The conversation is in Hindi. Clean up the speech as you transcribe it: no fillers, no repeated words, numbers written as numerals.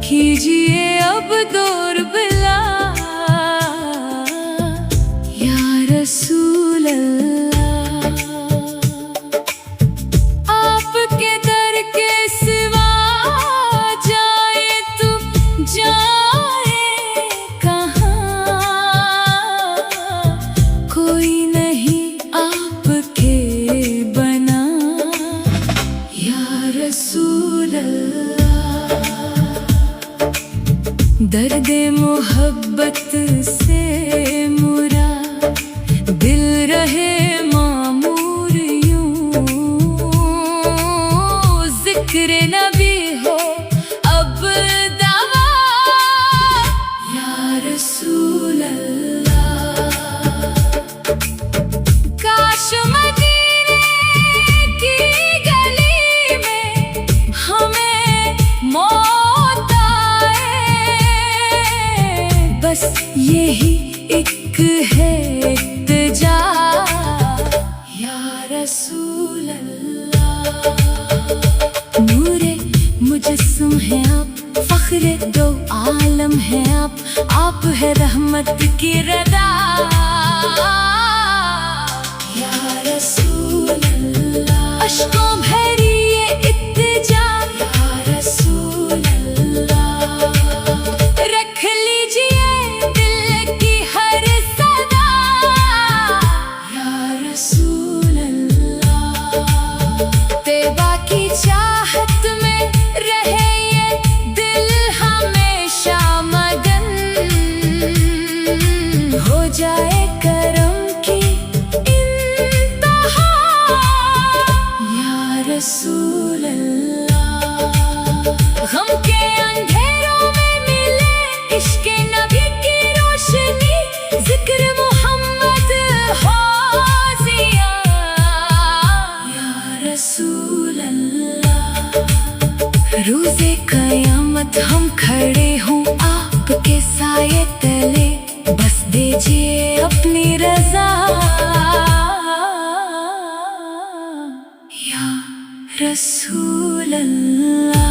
कीजिए अब दूर बिला या रसूल अल्लाह। आपके दर के सिवा जाए तो जाए कहाँ, कोई नहीं आपके बना या रसूल अल्लाह। दर्दे मोहब्बत से मुरा दिल रहे मामूर यूं, जिक्र नबी हो अब दवा या रसूल अल्लाह। काश मदीने की गली में हमें मौत आए, बस यही एक है इल्तिजा या रसूल अल्लाह। नूरे मुजस्सम है आप, फख्रे दो आलम है आप है रहमत की रदा या रसूल अल्लाह। अश्कों भरी ये इल्तिजा या रसूल अल्लाह। रख लीजिए दिल की हर सदा या रसूल अल्लाह। तैबा की चाहत में रहे ये दिल हमेशा मगन, हो जाए करम की इंतहा या रसूल अल्लाह। गम के अंधेरों में मिले इश्क़ नबी की रोशनी, जिक्र मोहम्मद हो ज़िया या रसूल अल्लाह। रोज़े क़यामत हम खड़े हों आपके साये तले, बस दीजिए अपनी रज़ा या रसूल अल्लाह।